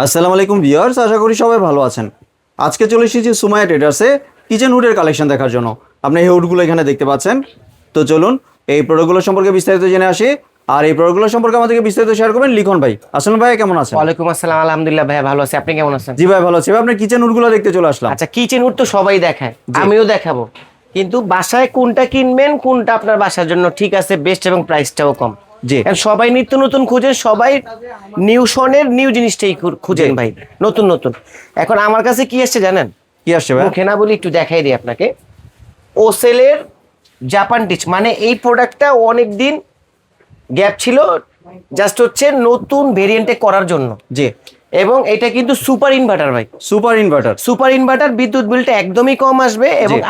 আসসালামু আলাইকুম ভিউয়ার্স, আশা করি সবাই ভালো আছেন। আজকে চলে এসেছি সুমাইয়া ট্রেডার্সে কিচেন হুডের কালেকশন দেখার জন্য। আপনি এই হুডগুলো এখানে দেখতে পাচ্ছেন। তো চলুন এই প্রোডাক্টগুলো সম্পর্কে বিস্তারিত জেনে আসি। আর এই প্রোডাক্টগুলো সম্পর্কে আমাদেরকে বিস্তারিত শেয়ার করবেন লিখন ভাই। আসসালামু ভাই, কেমন আছেন? ওয়ালাইকুম আসসালাম, আলহামদুলিল্লাহ ভাই ভালো আছি। আপনি কেমন আছেন? জি ভাই ভালো আছি। ভাই আপনার কিচেন হুডগুলো দেখতে চলে আসলাম। আচ্ছা, কিচেন হুড তো সবাই দেখায়, জি। আমিও দেখাবো, কিন্তু বাসায় কোনটা কিনবেন, কোনটা আপনার বাসার জন্য ঠিক আছে, বেস্ট এবং প্রাইসটাও কম। জি। কারণ সবাই নিত্য নতুন খুঁজেন, সবাই নিউ সনের নিউ জিনিসটাই খুঁজেন জি। ভাই, নতুন নতুন। এখন আমার কাছে কি আসছে জানেন? কি আসছে ভাই? মুখে না বলি একটু দেখাই দিই আপনাকে। ওসেলের জাপান টিচ, মানে এই প্রোডাক্টটা অনেক দিন গ্যাপ ছিল, জাস্ট হচ্ছে নতুন ভেরিয়েন্টে করার জন্য। জি। এবং এটা কিন্তু সুপার ইনভার্টার ভাই, সুপার ইনভার্টার। সুপার ইনভার্টার, বিদ্যুৎ বিলটা একদমই কম আসবে এবং জি।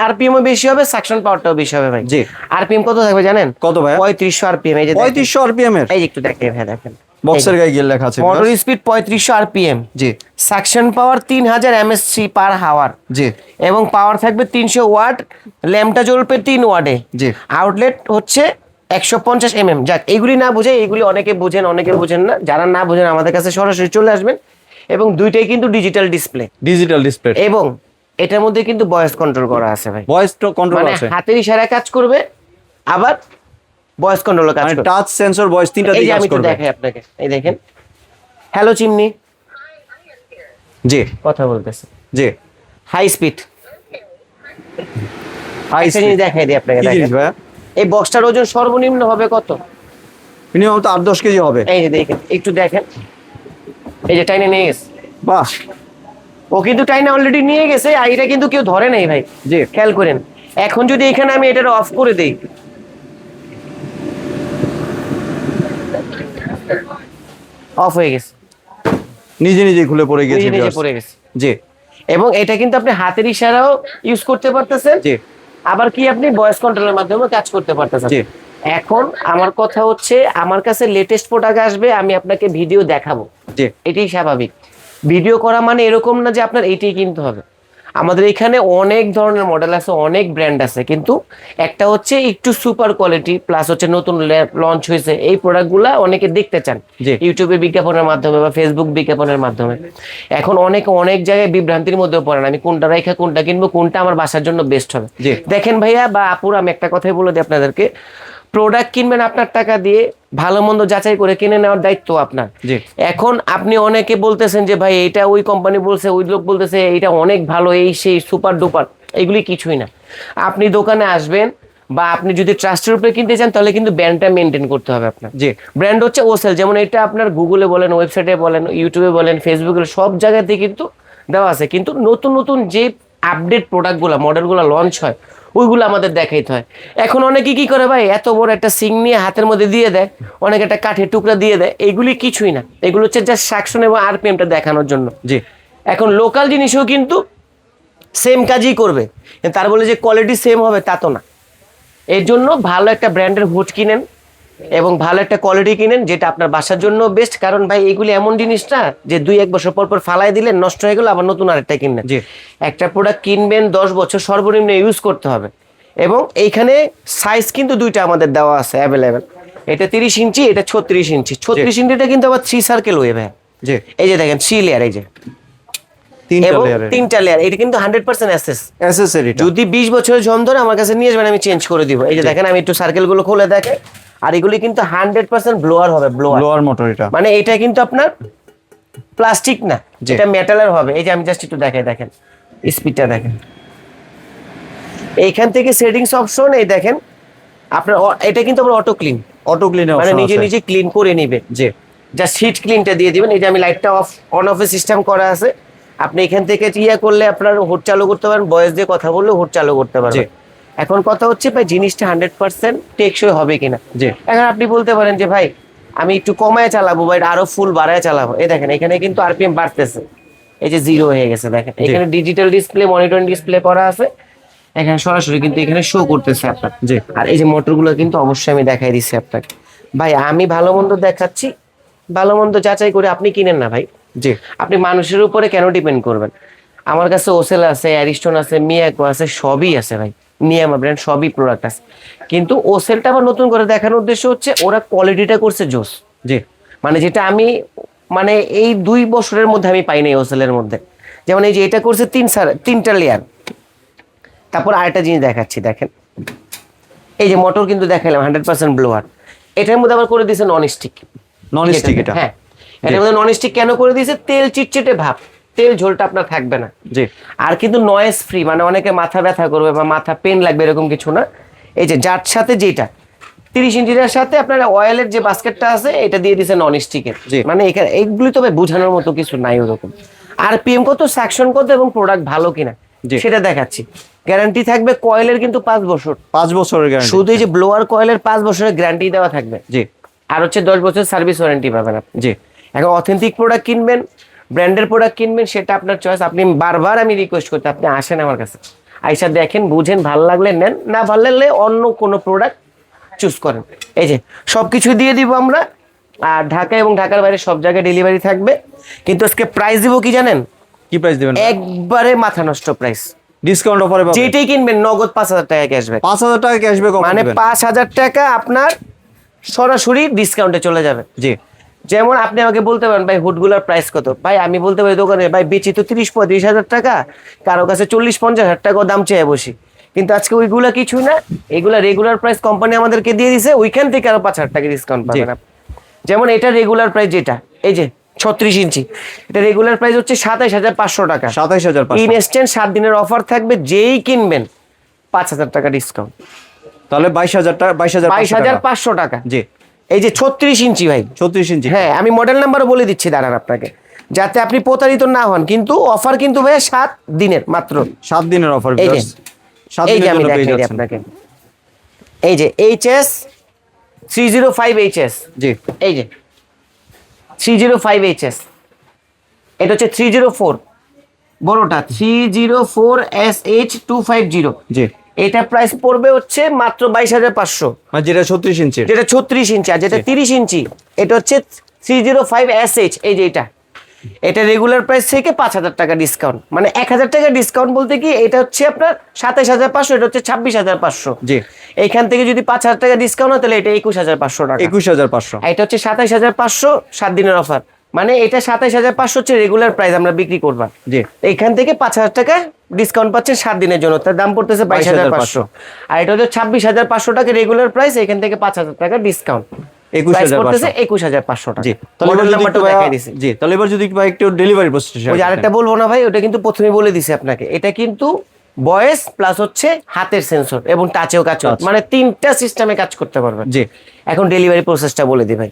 আরপিএম বেশি হবে, সাকশন পাওয়ারটাও বেশি হবে ভাই। জি। আরপিএম কত থাকবে জানেন? কত ভাই? 3500 আরপিএম। এই যে 3500 আরপিএম এর? এই যে একটু দেখেন, হ্যাঁ দেখেন, বক্সের গায়ে গিয়ে লেখা আছে মোটর viewers। স্পিড 3500 আরপিএম, জি। সাকশন পাওয়ার 3000 এমএসসি পার হাওয়ার, জি। এবং পাওয়ার থাকবে 300 ওয়াট, ল্যাম্পটা জ্বলবে 3 ওয়াটে, জি। আউটলেট হচ্ছে 150 যাক, এইগুলি না বুঝে, এইগুলি অনেকে বুঝেন অনেকে বুঝেন না। যারা না বুঝেন আমাদের কাছে সরাসরি চলে আসবেন। এবং দুইটাই কিন্তু ডিজিটাল ডিসপ্লে, ডিজিটাল ডিসপ্লে এবং এটার মধ্যে কিন্তু ভয়েস কন্ট্রোল করা আছে ভাই। ভয়েস কন্ট্রোল মানে আছে। হাতের ইশারায় কাজ করবে, আবার ভয়েস কন্ট্রোলও কাজ মানে করবে। টাচ সেন্সর ভয়েস তিনটা এই দিয়ে যে কাজ আমি তো করবে। দেখাই আপনাকে, এই দেখেন, হ্যালো চিমনি জি। কথা বলতেছে, জি। High speed. হাই একটা জিনিস দেখাই দিই আপনাকে, কি দেখেন জিনিস ভাইয়া? এই বক্সটার ওজন সর্বনিম্ন হবে কত? মিনিমাম তো 8-10 কেজি হবে। এই যে দেখেন, একটু দেখেন, এই যে টাইনে নিয়ে গেছে, বাহ। ও কিন্তু টাইনে অলরেডি নিয়ে গেছে, আর এটা কিন্তু কেউ ধরে নাই ভাই। জি। খেয়াল করেন, এখন যদি এখানে আমি এটা অফ করে দেই, অফ হয়ে গেছে, নিজে নিজে খুলে পড়ে গেছে নিজে নিজে viewers। পড়ে গেছে। জি। এবং এটা কিন্তু আপনি হাতের ইশারাও ইউজ করতে পারতেছেন, জি। আবার কি আপনি ভয়েস কন্ট্রোলের মাধ্যমে কাজ করতে পারতেছেন। জি। এখন আমার কথা হচ্ছে, আমার কাছে লেটেস্ট প্রোডাক্ট আসবে, আমি আপনাকে ভিডিও দেখাবো, জি। এটাই স্বাভাবিক। ভিডিও করা মানে এরকম না যে আপনার এইটাই কিনতে হবে। আমাদের এখানে অনেক ধরনের মডেল আছে, অনেক ব্র্যান্ড আছে, কিন্তু একটা হচ্ছে একটু সুপার কোয়ালিটি, প্লাস হচ্ছে নতুন লঞ্চ হয়েছে, এই প্রোডাক্টগুলা অনেকে দেখতে চান জি। ইউটিউবে বিজ্ঞাপনের মাধ্যমে বা ফেসবুক বিজ্ঞাপনের মাধ্যমে। এখন অনেক অনেক জায়গায় বিভ্রান্তির মধ্যে পড়েন, আমি কোনটা রেখা কোনটা কিনবো, কোনটা আমার বাসার জন্য বেস্ট হবে। জি। দেখেন ভাইয়া বা আপুর, আমি একটা কথাই বলে দিই আপনাদেরকে, প্রোডাক্ট কিনবেন আপনার টাকা দিয়ে, ভালো মন্দ যাচাই করে কিনে নেওয়ার দায়িত্ব আপনার। জি। এখন আপনি অনেকে বলতেছেন যে ভাই এইটা ওই কোম্পানি বলছে, ওই লোক বলতেছে এইটা অনেক ভালো, এই সেই সুপার ডুপার, এগুলি কিছুই না। আপনি দোকানে আসবেন, বা আপনি যদি ট্রাস্টের উপরে কিনতে চান, তাহলে কিন্তু ব্র্যান্ডটা মেনটেন করতে হবে আপনার। জি। ব্র্যান্ড হচ্ছে ওসেল, যেমন এটা আপনার গুগলে বলেন, ওয়েবসাইটে বলেন, ইউটিউবে বলেন, ফেসবুকে, সব জায়গাতে কিন্তু দেওয়া আছে। কিন্তু নতুন নতুন যে আপডেট প্রোডাক্টগুলো, মডেলগুলো লঞ্চ হয়, ওইগুলো আমাদের দেখাইতে হয়। এখন অনেকে কি করে ভাই, এত বড় একটা সিং নিয়ে হাতের মধ্যে দিয়ে দেয়, অনেকে একটা কাঠের টুকরা দিয়ে দেয়, এগুলি কিছুই না, এগুলো হচ্ছে জাস্ট সাকশন এবং আরপিএমটা দেখানোর জন্য। জি। এখন লোকাল জিনিসও কিন্তু সেম কাজই করবে, তার বলে যে কোয়ালিটি সেম হবে তা তো না। এর জন্য ভালো একটা ব্র্যান্ডের হুড কিনেন এবং ভালো একটা কোয়ালিটি কিনেন, যেটা আপনার বাসার জন্য বেস্ট। কারণ ভাই এগুলি এমন জিনিস না যে 2-1 বছর পর পর ফালাই দিলেন, নষ্ট হয়ে গেল, আবার নতুন আরেকটা কিনলেন। জি। একটা প্রোডাক্ট কিনবেন 10 বছর সর্বনিম্ন ইউজ করতে হবে। এবং এইখানে সাইজ কিন্তু দুইটা আমাদের দেওয়া আছে অ্যাভেলেবেল, এটা 30 ইঞ্চি, এটা 36 ইঞ্চি। 36 ইঞ্চিটা কিন্তু আবার 3 সার্কেল ওয়েভ। হ্যাঁ, জি। এই যে দেখেন 3 লেয়ার, এই যে তিনটা এবং লেয়ারে 3টা লেয়ার, এটা কিন্তু 100% অ্যাসেস। অ্যাসেসরি যদি 20 বছরের জং ধরে আমার কাছে নিয়ে যাবেন, আমি চেঞ্জ করে দিব। এই যে দেখেন, আমি একটু সার্কেল গুলো খুলে দেখেন, আর এগুলি কিন্তু 100% ব্লোয়ার হবে, ব্লোয়ার। লোয়ার মোটর এটা। মানে এটা কিন্তু আপনার প্লাস্টিক না, জি। এটা মেটালের হবে। এই যে আমি জাস্ট একটু দেখাই, দেখেন স্পিডটা দেখেন, এইখান থেকে সেটিংস অপশন, এই দেখেন আপনার এটা কিন্তু আমরা অটো ক্লিন, অটো ক্লিনের মানে অপশন নিজে আছে। নিজে ক্লিন করে নিবে। জি। জাস্ট হিট ক্লিনটা দিয়ে দিবেন। এই যে আমি লাইটটা অন অফের সিস্টেম করা আছে, আপনি এখান থেকে ইয়া করলে আপনার হুড চালু করতে পারেন, ভয়েস দিয়ে কথা বললে হুড চালু করতে পারবেন। জি। এখন কথা হচ্ছে ভাই, জিনিসটা 100% টেকসই হবে কিনা। জি। এখন আপনি বলতে পারেন যে ভাই আমি একটু কমায় চালাবো বা এটা আরো ফুল বাড়ায় চালাবো, এই দেখেন এখানে কিন্তু আরপিএম বাড়তেছে, এই যে 0 হয়ে গেছে দেখেন। এখানে ডিজিটাল ডিসপ্লে, মনিটরিং ডিসপ্লে করা আছে, এখানে সরাসরি কিন্তু এখানে শো করতেছে আপনার। জি। আর এই যে মোটরগুলো কিন্তু অবশ্যই আমি দেখাই দিচ্ছি আপনাকে। ভাই আমি ভালো মন্দ দেখাচ্ছি, ভালো মন্দ যাচাই করে আপনি কিনেন না ভাই। জি। আপনি মানুষের উপরে কেন ডিপেন্ড করবেন? আমার কাছে ওসেল আছে, অ্যারিস্টন আছে, মিয়াকো আছে, সবই আছে ভাই, নিয়ামা ব্র্যান্ড সবই প্রোডাক্ট আছে। কিন্তু ওসেলটা আবার নতুন করে দেখানোর উদ্দেশ্য হচ্ছে ওরা কোয়ালিটিটা করছে জোস। জি। মানে যেটা আমি মানে এই 2 বছরের মধ্যে আমি পাই নাই হোলসেলের মধ্যে। যেমন এই যে এটা করছে 3টা লেয়ার। তারপর আরেকটা জিনিস দেখাচ্ছি, দেখেন এই যে মোটর কিন্তু দেখাইলাম 100% ব্লোয়ার, এটার মধ্যে আবার করে দিয়েছে নন স্টিক। নন স্টিক এটা? হ্যাঁ, এটার মধ্যে নন স্টিক কেন করে দিয়েছে, তেল চিটচিটে ভাব, তেল ঝোলটা আপনার থাকবে না। জি। আর কিন্তু নয়েজ ফ্রি, মানে অনেকে মাথা ব্যথা করবে বা মাথা পেন লাগবে এরকম কিছু না। এই যে যার সাথে যেটা 30 ইঞ্চিটার সাথে আপনার অয়েলের যে বাস্কেটটা আছে এটা দিয়ে দিয়েছে নন স্টিকের। জি। মানে এখানে এইগুলি তবে বোঝানোর মতো কিছু নাই ওরকম। আর পিএম কত, সেকশন কত এবং প্রোডাক্ট ভালো কিনা জি। সেটা দেখাচ্ছি। গ্যারান্টি থাকবে কয়েলের কিন্তু 5 বছর, 5 বছরের গ্যারান্টি। শুধু এই যে ব্লোয়ার কয়েলের 5 বছরের গ্যারান্টি দেওয়া থাকবে। জি। আর হচ্ছে 10 বছর সার্ভিস ওয়ারেন্টি পাবেন আপনি। জি। এখন অথেন্টিক প্রোডাক্ট কিনবেন, ব্র্যান্ডের প্রোডাক্ট কিনবেন, সেটা আপনার চয়েস। আপনি বারবার আমি রিকোয়েস্ট করতে, আপনি আসেন আমার কাছে, আইসা দেখেন, বুঝেন, ভালো লাগলে নেন, না ভালো লাগলে অন্য কোনো প্রোডাক্ট চুজ করেন। এই যে সব কিছু দিয়ে দিব আমরা। আর ঢাকা এবং ঢাকার বাইরে সব জায়গায় ডেলিভারি থাকবে। কিন্তু আজকে প্রাইস দিব কি জানেন? কি প্রাইস দিবেন? একবারে মাথা নষ্ট প্রাইস। ডিসকাউন্ট অফারে পাবেন। যেটাই কিনবেন নগদ 5,000 টাকা ক্যাশব্যাক। 5,000 টাকা ক্যাশব্যাক মানে 5,000 টাকা আপনার সরাসরি ডিসকাউন্টে চলে যাবে। জি। যেমন আপনি আমাকে বলতে পারেন ভাই হুডগুলার প্রাইস কত, ভাই আমি বলতে পারি দোকানে ভাই বেচি তো 30-35 হাজার টাকা, কারো কাছে 40-50 হাজার টাকাও দাম চেয়ে বসি। কিন্তু আজকে ওইগুলা কিছু না, এগুলা রেগুলার প্রাইস কোম্পানি আমাদেরকে দিয়ে দিছে, ওইখান থেকে আরো 5,000 টাকা ডিসকাউন্ট পাবেন আপনি। যেমন এটা রেগুলার প্রাইস যেটা এই যে 36 ইঞ্চি, এটা রেগুলার প্রাইস হচ্ছে 27,500 টাকা। 27,500। ইনস্ট্যান্ট 7 দিনের অফার থাকবে, যেই কিনবেন 5,000 টাকা ডিসকাউন্ট, তাহলে 22,000 টাকা, 22,500 টাকা। জি। এই যে 36 ইঞ্চি ভাই, 36 ইঞ্চি। হ্যাঁ আমি মডেল নাম্বারও বলে দিচ্ছি দাঁড়ান আপনাকে, যাতে আপনি প্রতারিত না হন। কিন্তু অফার কিন্তু ভাই 7 দিনের মাত্র, 7 দিনের অফার। এই যে 7 এই যে দিনের আমি জন্য পেয়ে দেখাই দিই যাচ্ছেন। আপনাকে, এই যে HS 305 HS, জি। এই যে 305 HS, এটা হচ্ছে 304 বড়টা 304 SH250। জি। এটা প্রাইস পড়বে হচ্ছে মাত্র 22,500, মানে যেটা 36 ইঞ্চি। যেটা 36 ইঞ্চি। আর যেটা 30 ইঞ্চি এটা হচ্ছে 305 SH, এই যে এটা রেগুলার প্রাইস থেকে 5,000 টাকা ডিসকাউন্ট, মানে 1,000 টাকা ডিসকাউন্ট বলতে কি, এটা হচ্ছে আপনার 27,500, এটা হচ্ছে 26,500। জি। এইখান থেকে যদি 5,000 টাকা ডিসকাউন্ট হয় তাহলে এটা 21,500 টাকা। 21,500। এটা হচ্ছে 27,500 7 দিনের অফার, মানে এটা 27,500 হচ্ছে রেগুলার প্রাইস আমরা বিক্রি করবা। জি। এইখান থেকে 5,000 টাকা ডিসকাউন্ট পাচ্ছেন 7 দিনের জন্য, তার দাম পড়তেছে 22,500। আর এটা হচ্ছে 26,500 টাকা রেগুলার প্রাইস, এখান থেকে 5,000 টাকা ডিসকাউন্ট, 21,500 21,500 টাকা। জি। মডেল নাম্বারটা দেখাই দিছি। জি, তাহলে এবার যদি ভাই একটু ডেলিভারি প্রসেস। ওই যে আরেকটা বলবো না ভাই, ওটা কিন্তু প্রথমে বলে দিছি আপনাকে, এটা কিন্তু ভয়েস প্লাস হচ্ছে হাতের সেন্সর এবং টাচেও কাজ করবে, মানে 3টা সিস্টেমে কাজ করতে পারবে। জি। এখন ডেলিভারি প্রসেসটা বলে দিই ভাই।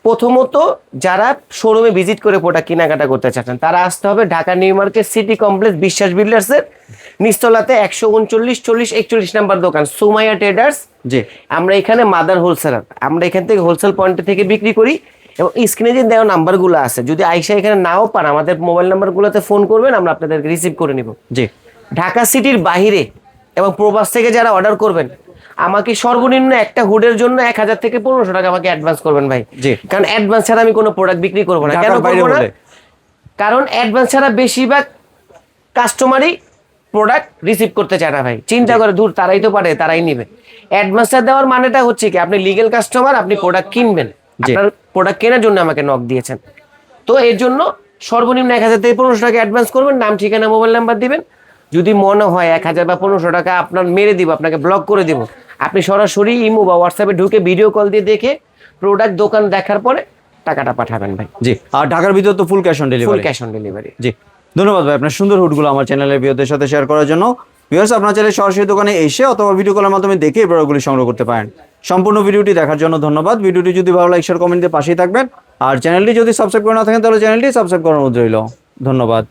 প্রথমত যারা শোরুমে ভিজিট করে প্রোডাক্ট কেনাকাটা করতে চাচ্ছেন তারা আসতে হবে Dhaka new market city complex বিশ্বাস বিল্ডার্সের নিচতলাতে 139 40 41 নাম্বার দোকান সুমাইয়া ট্রেডার্স। জি। আমরা এখানে মাদার হোলসেলার, আমরা এখান থেকে হোলসেল পয়েন্টে থেকে বিক্রি করি। এবং স্ক্রিনে যে দেওয়া নাম্বারগুলো আছে, যদি আইসা এখানে নাও পান আমাদের মোবাইল নাম্বারগুলোতে ফোন করবেন, আমরা আপনাদেরকে রিসিভ করে নিব। জি। ঢাকা সিটির বাইরে এবং প্রবাস থেকে যারা অর্ডার করবেন, আমাকে সর্বনিম্ন একটা হুডের জন্য 1,000 থেকে 1,500 টাকা আমাকে অ্যাডভান্স করবেন ভাই। জি। কারণ অ্যাডভান্স ছাড়া আমি কোনো প্রোডাক্ট বিক্রি করবো না। কেন ঢাকার বাইরে করবো না? হলে? কারণ অ্যাডভান্স ছাড়া বেশিরভাগ কাস্টমারই প্রোডাক্ট রিসিভ করতে চায় না ভাই, চিন্তা করে দূর তারাই তো পারে, তারাই নিবে। অ্যাডভান্সটা দেওয়ার মানেটা হচ্ছে কি, আপনি লিগেল কাস্টমার, আপনি প্রোডাক্ট কিনবেন, আপনার প্রোডাক্ট কেনার জন্য আমাকে নক দিয়েছেন। তো এর জন্য সর্বনিম্ন 1,000 থেকে 1,500 টাকা অ্যাডভান্স করবেন, নাম ঠিকানা মোবাইল নাম্বার দিবেন। যদি মনে হয় 1,000 বা 1,500 টাকা আপনার মেরে দিব, আপনাকে ব্লক করে দিব, আপনি সরাসরি ইমো বা হোয়াটসঅ্যাপে ঢুকে ভিডিও কল দিয়ে দেখে প্রোডাক্ট দোকান দেখার পরে টাকাটা পাঠাবেন ভাই। জি। আর ঢাকার ভিতর তো full cash on full delivery. Cash on delivery. জি। ধন্যবাদ ভাই আপনার সুন্দর হুডগুলো আমার চ্যানেলের ভিউয়ারদের সাথে শেয়ার করার জন্য। ভিউয়ার্স, আপনার চাইলে সরাসরি দোকানে এসে অথবা ভিডিও কলের মাধ্যমে দেখে এই প্রোডাক্টগুলি সংগ্রহ করতে পারেন। সম্পূর্ণ ভিডিওটি দেখার জন্য ধন্যবাদ। ভিডিওটি যদি ভালো লাগে শেয়ার কমেন্ট দিয়ে পাশেই থাকবেন। আর চ্যানেলটি যদি সাবস্ক্রাইব করে না থাকেন তাহলে চ্যানেলটি সাবস্ক্রাইব করার অনুরোধ রইল। ধন্যবাদ।